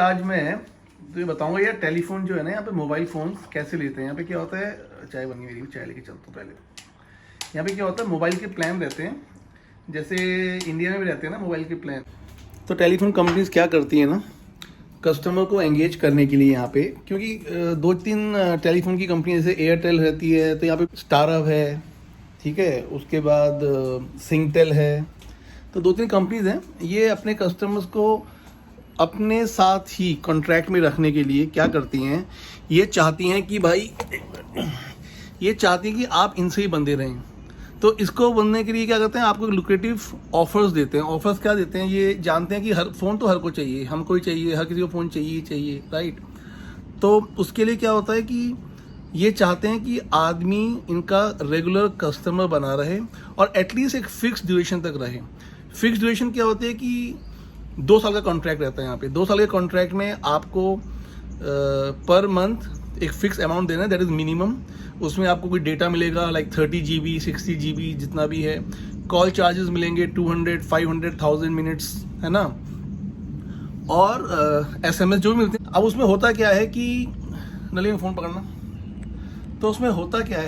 आज मैं तुम्हें बताऊंगा यार टेलीफोन जो है ना यहाँ पे मोबाइल फ़ोन्स कैसे लेते हैं। यहाँ पे क्या होता है, चाय बनी मेरी, चाय लेके चलता हूँ पहले। यहाँ पे क्या होता है, मोबाइल के प्लान रहते हैं, जैसे इंडिया में भी रहते हैं ना मोबाइल के प्लान। तो टेलीफोन कंपनीज क्या करती हैं ना, कस्टमर को एंगेज करने के लिए यहाँ पे, क्योंकि दो तीन टेलीफोन की कंपनी जैसे एयरटेल रहती है, तो यहाँ पे स्टारहब है, ठीक है, उसके बाद सिंगटेल है। तो दो तीन कंपनीज हैं, ये अपने कस्टमर्स को अपने साथ ही कॉन्ट्रैक्ट में रखने के लिए क्या करती हैं, ये चाहती हैं कि भाई ये चाहती हैं कि आप इनसे ही बंधे रहें। तो इसको बनने के लिए क्या करते हैं, आपको लुक्रेटिव ऑफर्स देते हैं। ऑफर्स क्या देते हैं, ये जानते हैं कि हर फ़ोन तो हर को चाहिए, हमको ही चाहिए, हर किसी को फ़ोन चाहिए, राइट। तो उसके लिए क्या होता है कि ये चाहते हैं कि आदमी इनका रेगुलर कस्टमर बना रहे और एटलीस्ट एक फिक्स ड्यूरेशन तक रहे। फिक्स ड्यूरेशन क्या होती है कि 2 साल का कॉन्ट्रैक्ट रहता है। यहाँ पे 2 साल के कॉन्ट्रैक्ट में आपको पर मंथ एक फिक्स अमाउंट देना है, दैट इज़ मिनिमम। उसमें आपको कोई डेटा मिलेगा लाइक 30 GB 60 GB जितना भी है। कॉल चार्जेस मिलेंगे 200 500 1000 मिनट्स, है ना, और SMS जो भी मिलते हैं। अब उसमें होता क्या है कि नली में फ़ोन पकड़ना, तो उसमें होता क्या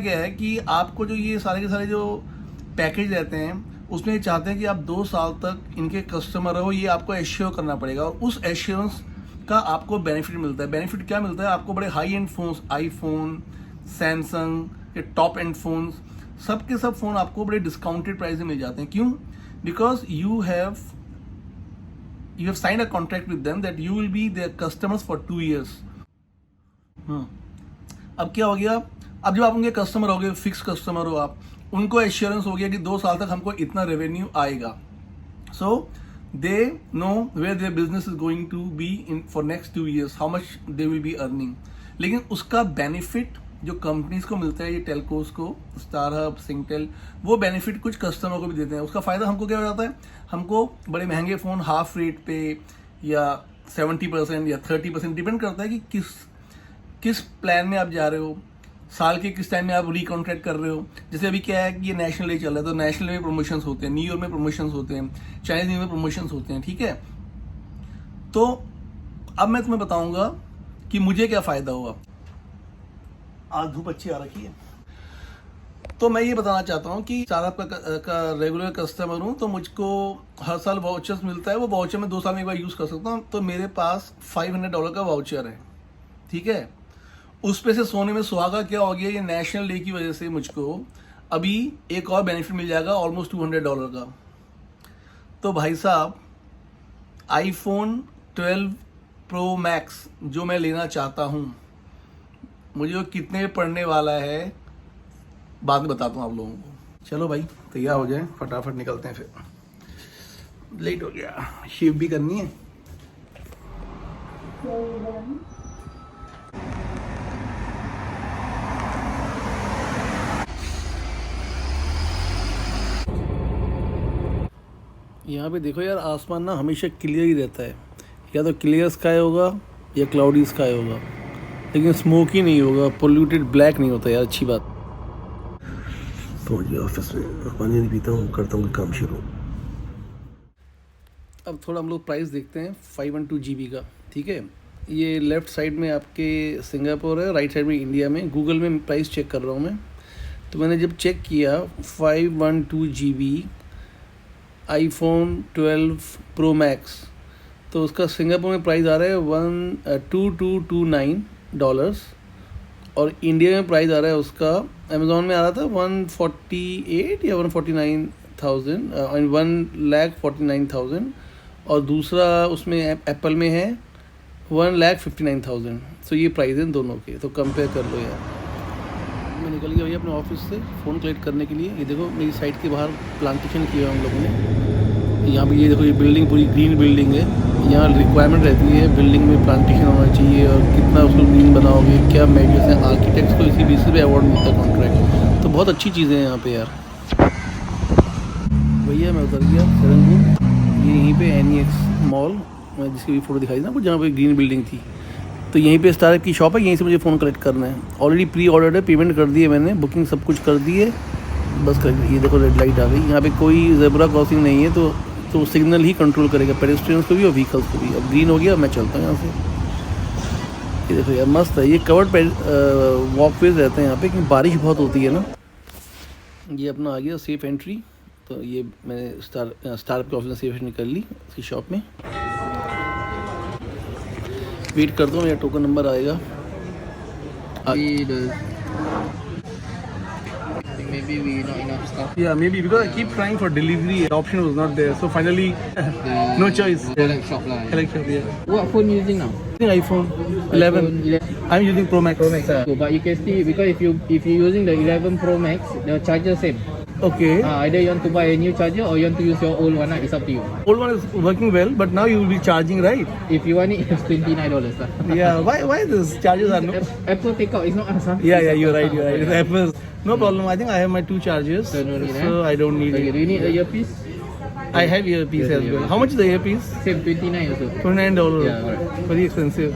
है कि आपको जो ये सारे के सारे जो पैकेज रहते हैं उसमें ये चाहते हैं कि आप 2 साल तक इनके कस्टमर रहो, ये आपको एश्योर करना पड़ेगा। और उस एश्योरेंस का आपको बेनिफिट मिलता है। बेनिफिट क्या मिलता है आपको, बड़े high and phones, iPhone, Samsung के टॉप एंड फोन्स, सब के सब फ़ोन आपको बड़े डिस्काउंटेड प्राइस में मिल जाते हैं। क्यों? Because you have signed a contract with them that you will be their customers for 2 years। अब क्या हो गया, अब जब आप उनके कस्टमर हो गए, फिक्स कस्टमर हो आप, उनको एश्योरेंस हो गया कि 2 साल तक हमको इतना रेवेन्यू आएगा। So they know where their business is going to be in for next 2 years, how much they will be earning. लेकिन उसका बेनिफिट जो कंपनीज को मिलता है, ये टेलकोस को, स्टारहब, सिंगटेल, वो बेनिफिट कुछ कस्टमर को भी देते हैं। उसका फ़ायदा हमको क्या हो जाता है, हमको बड़े महंगे फ़ोन हाफ रेट पे या 70% या 30%, डिपेंड करता है कि किस प्लान में आप जा रहे हो, साल के किस टाइम में आप रिकॉन्ट्रैक्ट कर रहे हो। जैसे अभी क्या है कि ये नेशनल डे चल रहा है, तो नेशनल में प्रमोशंस होते हैं, न्यू ईयर में प्रमोशंस होते हैं, चाइनीज न्यू ईयर में प्रमोशंस होते हैं, ठीक है। तो अब मैं तुम्हें बताऊंगा कि मुझे क्या फ़ायदा हुआ। आज धूप अच्छी आ रखी है, तो मैं ये बताना चाहता हूँ कि स्टारअप का रेगुलर कस्टमर हूँ, तो मुझको हर साल वाउचर्स मिलता है। वो वाउचर मैं 2 साल में एक बार यूज़ कर सकता हूँ। तो मेरे पास $500 का वाउचर है, ठीक है। उस पे से सोने में सुहागा क्या हो गया, ये नेशनल डे की वजह से मुझको अभी एक और बेनिफिट मिल जाएगा ऑलमोस्ट $200 का। तो भाई साहब, आईफोन 12 प्रो मैक्स जो मैं लेना चाहता हूँ, मुझे वो कितने पड़ने वाला है बाद में बताता हूँ आप लोगों को। चलो भाई तैयार हो जाए, फटाफट निकलते हैं, फिर लेट हो गया, शिफ्ट भी करनी है। यहाँ पे देखो यार, आसमान ना हमेशा क्लियर ही रहता है। या तो क्लियर स्काई होगा या क्लाउडी स्काई होगा, लेकिन स्मोक ही नहीं होगा, पोल्यूटेड ब्लैक नहीं होता यार, अच्छी बात। तो ये ऑफिस में पानी नहीं पीता हूँ, करता हूँ काम शुरू। अब थोड़ा हम लोग प्राइस देखते हैं 512 GB का, ठीक है। ये लेफ़्ट साइड में आपके सिंगापुर है, राइट साइड में इंडिया में। गूगल में प्राइस चेक कर रहा हूँ मैं, तो मैंने जब चेक किया 512 GB आईफोन 12 प्रो मैक्स, तो उसका सिंगापुर में प्राइस आ रहा है $1229 और इंडिया में प्राइस आ रहा है उसका, अमेज़ॉन में आ रहा था 148 या 149,000 1,49,000, और दूसरा उसमें एप्पल में है 1,59,000। सो ये प्राइस है दोनों के, तो कंपेयर कर लो यार। मैं निकल गया भैया अपने ऑफिस से फ़ोन कलेक्ट करने के लिए। ये देखो मेरी साइट के बाहर प्लांटेशन किया हम लोगों ने। यहाँ पे ये देखो, ये बिल्डिंग पूरी ग्रीन बिल्डिंग है। यहाँ रिक्वायरमेंट रहती है बिल्डिंग में प्लांटेशन होना चाहिए, और कितना उसको ग्रीन बनाओगे, क्या मेजर्स हैं। आर्किटेक्ट्स को इसी बेसिस पे अवार्ड मिलता है, कॉन्ट्रैक्ट। तो बहुत अच्छी चीज़ें हैं यहाँ पे यार। भैया मैं उतर गया सरनपुर, ये यहीं पे NEX मॉल, मैं जिसकी भी फ़ोटो दिखाई थी ना आपको, जहाँ पे ग्रीन बिल्डिंग थी, तो यहीं पे स्टारअप की शॉप है, यहीं से मुझे फ़ोन कलेक्ट करना है। ऑलरेडी प्री ऑर्डर्ड है, पेमेंट कर दी है मैंने, बुकिंग सब कुछ कर दी है, बस कर। ये देखो रेड लाइट आ गई। यहाँ पे कोई ज़ेब्रा क्रॉसिंग नहीं है, तो तो सिग्नल ही कंट्रोल करेगा पेडेस्ट्रियंस को भी और व्हीकल्स को भी। अब ग्रीन हो गया, मैं चलता हूँ यहाँ से। ये देखो यार मस्त है, ये कवर्ड वॉकवेज रहते हैं यहाँ पे क्योंकि बारिश बहुत होती है ना। ये अपना आ गया सेफ एंट्री, तो ये मैंने स्टार के ऑफिस में सेफ एंट्री कर ली उसकी शॉप में। वेट करता हूँ, मेरा टोकन नंबर आएगा। Maybe we not enough stuff. Yeah, maybe because I keep trying for delivery, the option was not there. So finally, no choice. Collect shop lah. Collect shop, yeah. What phone you using now? iPhone 11. iPhone 11 I'm using Pro Max. Pro Max. But you can see because if you're using the 11 Pro Max, the charger same. Okay. Either you want to buy a new charger or you want to use your old one. It's up to you. Old one is working well, but now you will be charging, right? If you want it, it's $29 lah. Yeah. Why this charges are no? Apple take out. It's not us. Huh? Yeah, you're right. It's Apple's. No problem. I think I have my 2 chargers, So no need, so I don't need Okay, it. do you need a earpiece? I have earpiece as well. How much is the earpiece? Same 29 also. $29. Yeah, right. Very expensive.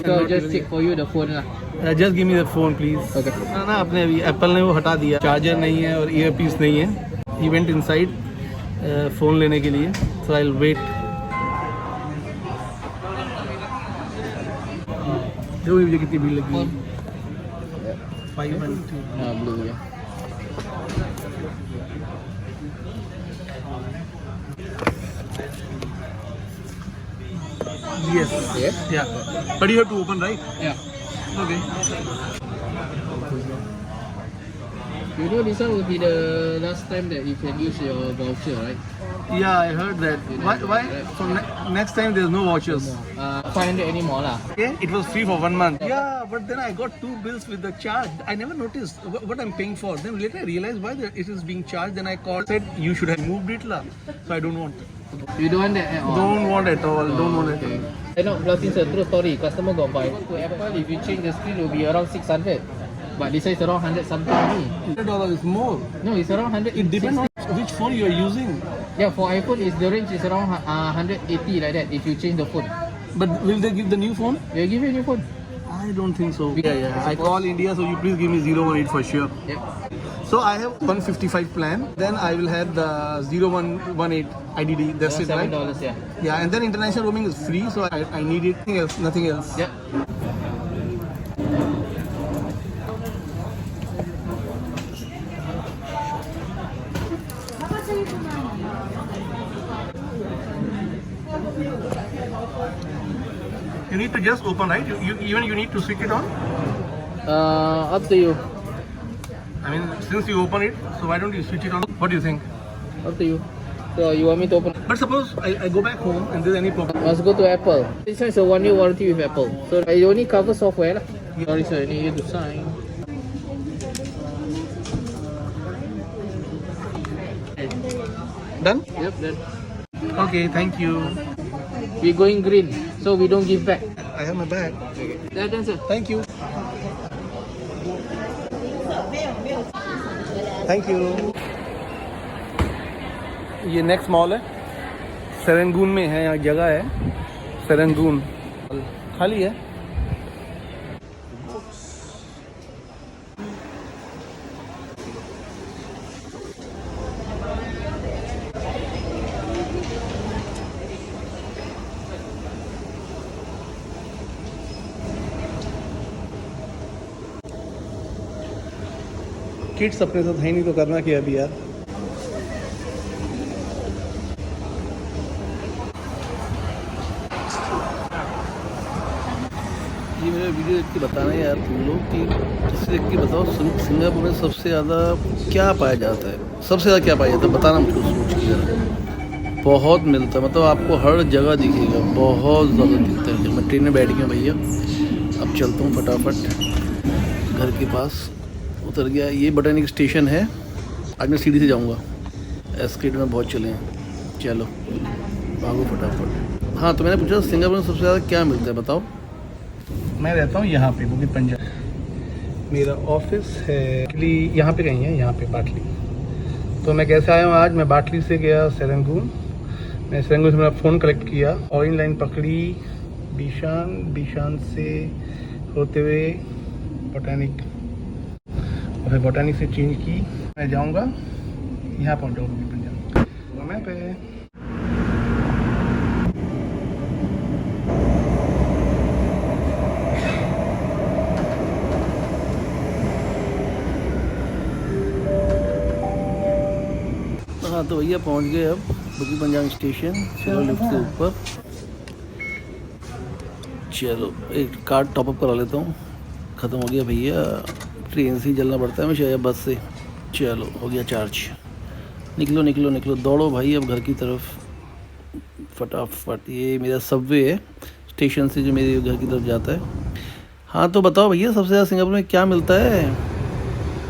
So just check for you the phone lah. Just give me the phone, please. Okay. ना अपने अभी Apple ने वो हटा दिया, charger नहीं है और ईयरपीस नहीं है। He went inside फ़ोन लेने के लिए, so I'll wait. देखो मुझे कितनी भीड़ लगी है। 512. Blue ya. Yes. Yeah. But you have to open, right? Yeah. Okay. You know this one will be the last time that you can use your voucher, right? Yeah, I heard that. Why? So next time there's no vouchers. 500 anymore lah. Okay. It was free for 1 month. Yeah, but then I got 2 bills with the charge. I never noticed what I'm paying for. Then later I realized why it is being charged. Then I called, said you should have moved it lah. So I don't want. You don't want that at all? Don't want at all. Don't want at Okay. all. Not plus it's a true story. Customer got buy. To Apple, if you change the screen, it will be around 600. But this is around 100 something only. $100 is more. No, it's around 100. It depends on which phone you are using. Yeah, for iPhone, the range is around 180 like that. If you change the phone, But will they give the new phone? they'll give you a new phone. I don't think so. Yeah. I call India, so you please give me 018 for sure. Yep. So I have 155 plan. Then I will have the 0118 IDD. That's it, right? $7, yeah. Yeah, and then international roaming is free, so I need it. Nothing else. Yep. You need to just open, right? You need to switch it on. Up to you. I mean, since you open it, so why don't you switch it on? What do you think? Up to you. So you want me to open? But suppose I go back home and there's any problem. Must go to Apple. This one is a 1-year warranty with Apple. So it only covers software lah. Sorry sir, I need you to sign. Done? Yep, done. Okay, thank you. We're going green, so we don't give back. I have my bag. Done sir. Thank you. Thank you. ये next mall है, सेरेंगून में है, यहाँ जगह है सेरेंगून, खाली है। Kids अपने साथ है नहीं तो करना क्या अभी यार। ये मेरा वीडियो देख के बताना है यार तुम लोग कि इससे देख के बताओ सिंगापुर में सबसे ज़्यादा क्या पाया जाता है, सबसे ज़्यादा क्या पाया जाता है बताना मुझको सोच के जरा। बहुत मिलता है, मतलब आपको हर जगह दिखेगा, बहुत ज़्यादा दिखता है। मैं ट्रेन में बैठ गया भैया, अब चलता हूँ फटाफट घर के पास, उतर गया। ये बटनिक स्टेशन है, आज मैं सीढ़ी से जाऊँगा, एस्केलेटर में बहुत चले हैं। चलो भागो फटाफट। हाँ तो मैंने पूछा सिंगापुर में सबसे ज़्यादा क्या मिलता है बताओ। मैं रहता हूँ यहाँ पे बुकित पंजाब, मेरा ऑफिस है एक्चुअली यहाँ पे कहीं है, यहाँ पे बाटली। तो मैं कैसे आया हूँ आज, मैं बाटली से गया सेरेंगून, मैं सेरेंगून से मेरा फ़ोन कलेक्ट किया, ऑरेंज लाइन पकड़ी, बीशान से होते हुए बोटानिक, और फिर बोटानिक से चेंज की। मैं जाऊँगा यहाँ पहुँचाऊँगी पंजाब। मैं पे हाँ तो भैया पहुंच गए अब बुकी पंजाब स्टेशन। चलो लिफ्ट के ऊपर, चलो एक कार्ड टॉपअप करा लेता हूँ। ख़त्म हो गया भैया, ट्रेन से ही चलना पड़ता है हमेशा या बस से। चलो हो गया चार्ज, निकलो निकलो निकलो, दौड़ो भाई अब घर की तरफ फटाफट। ये मेरा सबवे है स्टेशन से जो मेरे घर की तरफ जाता है। हाँ तो बताओ भैया, सबसे ज़्यादा सिंगापुर में क्या मिलता है?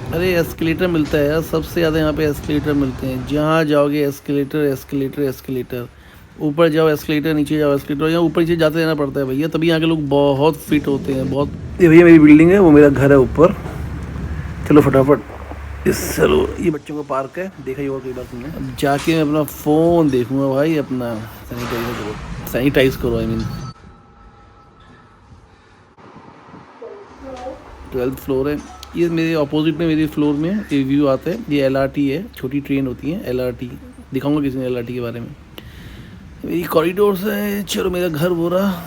अरे एस्केलेटर मिलता है यार, सबसे ज़्यादा यहाँ पे एस्केलेटर मिलते हैं। जहाँ जाओगे एस्केलेटर एस्केलेटर एस्केलेटर, ऊपर जाओ एस्केलेटर, नीचे जाओ एस्केलेटर, यहाँ ऊपर नीचे जाते रहना पड़ता है भैया, तभी यहाँ के लोग बहुत फिट होते हैं बहुत। ये भैया मेरी बिल्डिंग है, वो मेरा घर है ऊपर। चलो फटाफट चलो, ये बच्चों का पार्क है, देखा ही होगा कई बार तुमने। अब जाके मैं अपना फ़ोन देखूँगा भाई, अपना सैनिटाइज करो आई मीन। 12th फ्लोर है ये, मेरे ऑपोजिट में मेरे फ्लोर में ये व्यू आता है। ये LRT है, छोटी ट्रेन होती है LRT, दिखाऊंगा किसी ने LRT के बारे में। मेरी कॉरिडोर्स है। चलो मेरा घर वो रहा।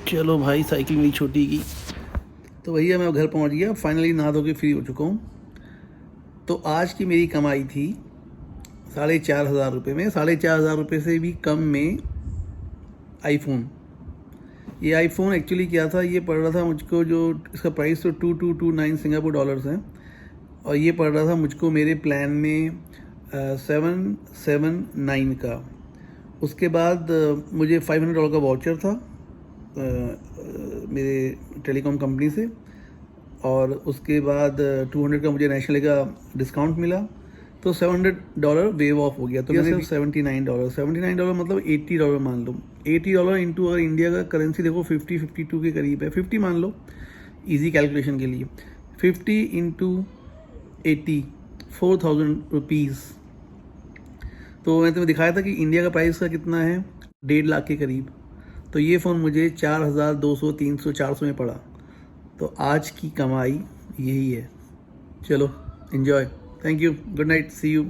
चलो भाई साइकिल मेरी छोटी की। तो भैया मैं घर पहुंच गया, फाइनली नहा धो के फ्री हो चुका हूँ। तो आज की मेरी कमाई थी 4,500 रुपये में, 4,500 रुपये से भी कम में आईफोन। ये आईफोन एक्चुअली क्या था, ये पड़ रहा था मुझको, जो इसका प्राइस तो 2229 सिंगापुर डॉलर्स है, और ये पड़ रहा था मुझको मेरे प्लान में 779 का। उसके बाद मुझे $500 का वाउचर था मेरे टेलीकॉम कंपनी से, और उसके बाद 200 का मुझे नेशनल का डिस्काउंट मिला, तो $700 वेव ऑफ हो गया। तो मैंने $79 मतलब $80 मान लो। $80 इंटू अगर इंडिया का करेंसी देखो 52 के करीब है, 50 मान लो इजी कैलकुलेशन के लिए। 50 इंटू 80 4,000 रुपीज़। तो मैंने तुम्हें दिखाया था कि इंडिया का प्राइस का कितना है, 1.5 लाख के करीब। तो ये फ़ोन मुझे 4,200 300 400 में पड़ा। तो आज की कमाई यही है। चलो enjoy, thank you, good night, see you.